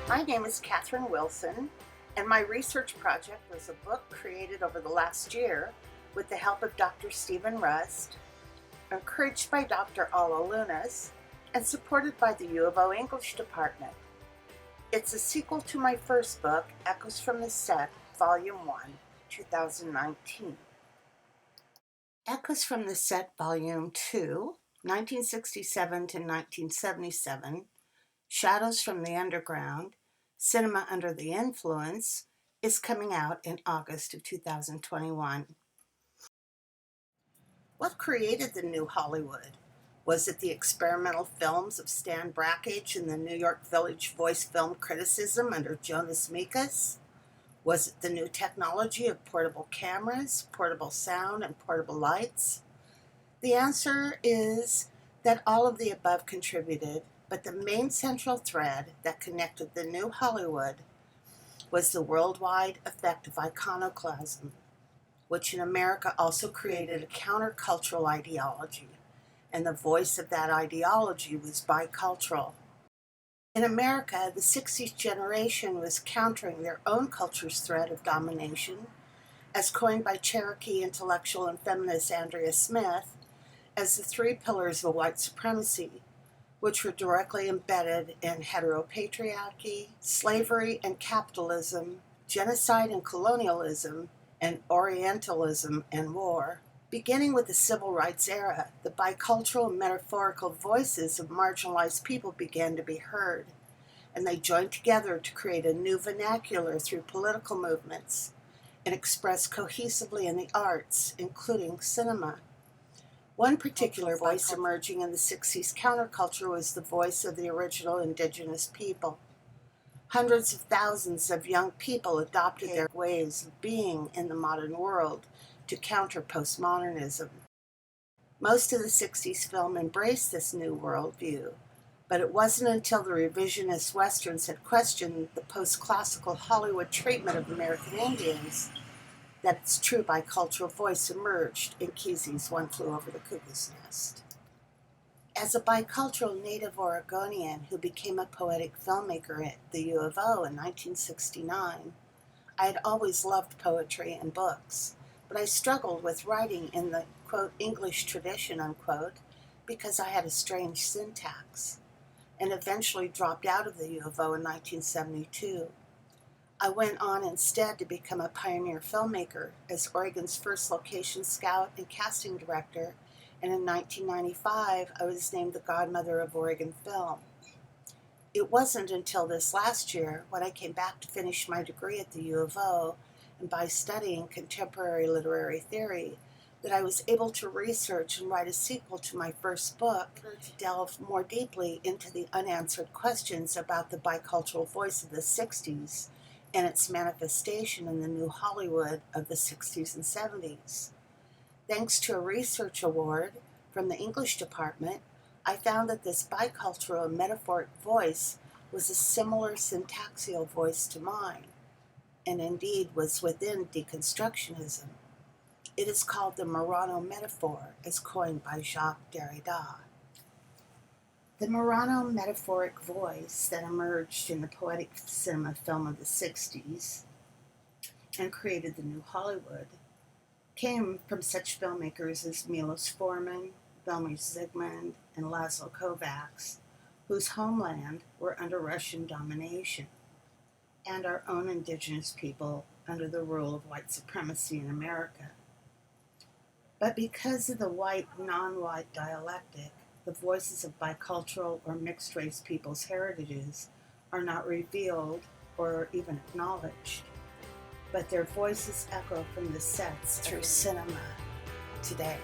My name is Katherine Wilson, and my research project was a book created over the last year with the help of Dr. Stephen Rust, encouraged by Dr. Ala Lunas, and supported by the U of O English Department. It's a sequel to my first book, Echoes from the Set, Volume 1, 2019. Echoes from the Set, Volume 2, 1967 to 1977, Shadows from the Underground, Cinema Under the Influence, is coming out in August of 2021. What created the new Hollywood? Was it the experimental films of Stan Brakhage and the New York Village Voice Film Criticism under Jonas Meekus? Was it the new technology of portable cameras, portable sound, and portable lights? The answer is that all of the above contributed, but the main central thread that connected the new Hollywood was the worldwide effect of iconoclasm, which in America also created a countercultural ideology, and the voice of that ideology was bicultural. In America, the 60s generation was countering their own culture's threat of domination, as coined by Cherokee intellectual and feminist Andrea Smith, as the three pillars of white supremacy, which were directly embedded in heteropatriarchy, slavery and capitalism, genocide and colonialism, and Orientalism and War. Beginning with the civil rights era, the bicultural and metaphorical voices of marginalized people began to be heard, and they joined together to create a new vernacular through political movements and express cohesively in the arts, including cinema. One particular voice emerging in the 60s counterculture was the voice of the original Indigenous people. Hundreds of thousands of young people adopted their ways of being in the modern world to counter postmodernism. Most of the 60s film embraced this new worldview, but it wasn't until the revisionist Westerns had questioned the post-classical Hollywood treatment of American Indians that its true bicultural voice emerged in Kesey's One Flew Over the Cuckoo's Nest. As a bicultural native Oregonian who became a poetic filmmaker at the U of O in 1969, I had always loved poetry and books, but I struggled with writing in the, quote, English tradition, unquote, because I had a strange syntax, and eventually dropped out of the U of O in 1972. I went on instead to become a pioneer filmmaker as Oregon's first location scout and casting director, and in 1995 I was named the godmother of Oregon film. It wasn't until this last year, when I came back to finish my degree at the U of O, and by studying contemporary literary theory, that I was able to research and write a sequel to my first book to delve more deeply into the unanswered questions about the bicultural voice of the 60s and its manifestation in the new Hollywood of the 60s and 70s. Thanks to a research award from the English department, I found that this bicultural and metaphoric voice was a similar syntaxial voice to mine, and indeed was within deconstructionism. It is called the Murano metaphor, as coined by Jacques Derrida. The Murano metaphoric voice that emerged in the poetic cinema film of the 60s and created the new Hollywood came from such filmmakers as Milos Forman, Velmy Zsigmond, and Laszlo Kovacs, whose homeland were under Russian domination, and our own indigenous people under the rule of white supremacy in America. But because of the white-non-white dialectic, the voices of bicultural or mixed-race people's heritages are not revealed or even acknowledged, but their voices echo from the sets through cinema today.